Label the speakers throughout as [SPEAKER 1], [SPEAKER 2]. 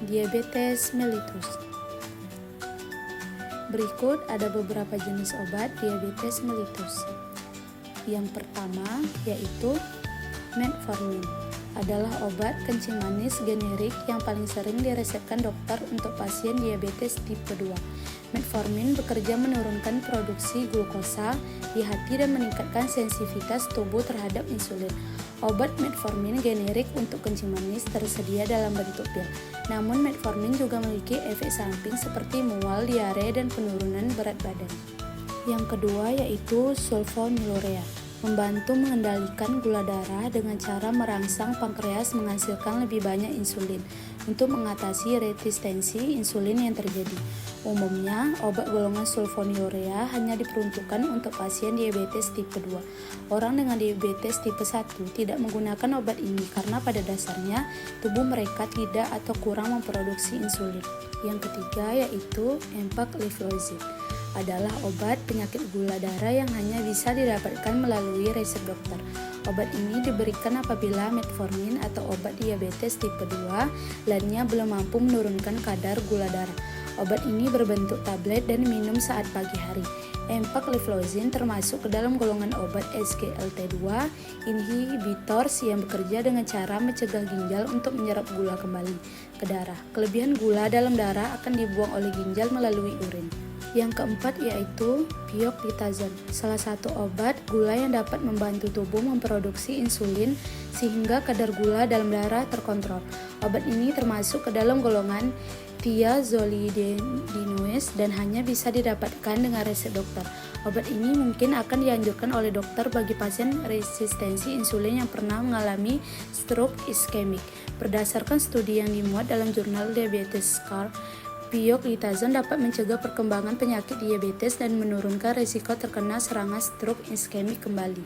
[SPEAKER 1] Diabetes mellitus. Berikut ada beberapa jenis obat diabetes mellitus. Yang pertama yaitu metformin. Adalah obat kencing manis generik yang paling sering diresepkan dokter untuk pasien diabetes tipe 2. Metformin bekerja menurunkan produksi glukosa di hati dan meningkatkan sensitivitas tubuh terhadap insulin. Obat metformin generik untuk kencing manis tersedia dalam bentuk pil. Namun metformin juga memiliki efek samping seperti mual, diare, dan penurunan berat badan. Yang kedua yaitu sulfonylurea. Membantu mengendalikan gula darah dengan cara merangsang pankreas menghasilkan lebih banyak insulin untuk mengatasi resistensi insulin yang terjadi. Umumnya, obat golongan sulfonylurea hanya diperuntukkan untuk pasien diabetes tipe 2. Orang dengan diabetes tipe 1 tidak menggunakan obat ini karena pada dasarnya tubuh mereka tidak atau kurang memproduksi insulin. Yang ketiga yaitu empagliflozin. Adalah obat penyakit gula darah yang hanya bisa didapatkan melalui resep dokter. Obat ini diberikan apabila metformin atau obat diabetes tipe 2 lainnya belum mampu menurunkan kadar gula darah. Obat ini berbentuk tablet dan minum saat pagi hari. Empagliflozin termasuk ke dalam golongan obat SGLT2 inhibitors yang bekerja dengan cara mencegah ginjal untuk menyerap gula kembali ke darah. Kelebihan gula dalam darah akan dibuang oleh ginjal melalui urin. Yang keempat yaitu pioglitazone, salah satu obat gula yang dapat membantu tubuh memproduksi insulin sehingga kadar gula dalam darah terkontrol. Obat ini termasuk ke dalam golongan thiazolidinase dan hanya bisa didapatkan dengan resep dokter. Obat ini mungkin akan dianjurkan oleh dokter bagi pasien resistensi insulin yang pernah mengalami stroke iskemik. Berdasarkan studi yang dimuat dalam jurnal Diabetes Care, pioglitazone dapat mencegah perkembangan penyakit diabetes dan menurunkan risiko terkena serangan stroke iskemik kembali.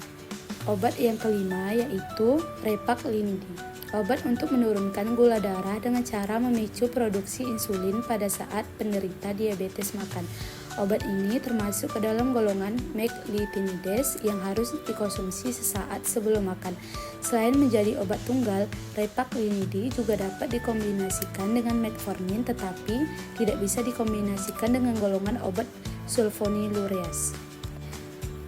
[SPEAKER 1] Obat yang kelima yaitu repaglinidi. Obat untuk menurunkan gula darah dengan cara memicu produksi insulin pada saat penderita diabetes makan. Obat ini termasuk ke dalam golongan meglitinides yang harus dikonsumsi sesaat sebelum makan. Selain menjadi obat tunggal, repaglinidi juga dapat dikombinasikan dengan metformin tetapi tidak bisa dikombinasikan dengan golongan obat sulfonylureas.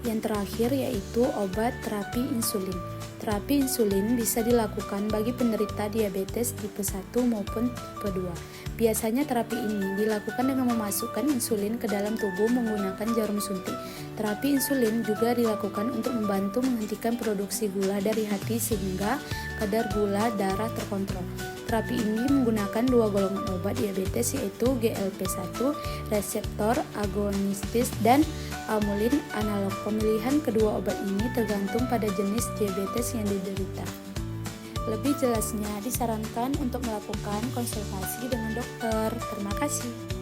[SPEAKER 1] Yang terakhir yaitu obat terapi insulin. Terapi insulin bisa dilakukan bagi penderita diabetes tipe 1 maupun tipe 2. Biasanya terapi ini dilakukan dengan memasukkan insulin ke dalam tubuh menggunakan jarum suntik. Terapi insulin juga dilakukan untuk membantu menghentikan produksi gula dari hati sehingga kadar gula darah terkontrol. Terapi ini menggunakan dua golongan obat diabetes yaitu GLP-1 reseptor agonistis dan amulin analog. Pemilihan kedua obat ini tergantung pada jenis diabetes yang diderita. Lebih jelasnya disarankan untuk melakukan konsultasi dengan dokter. Terima kasih.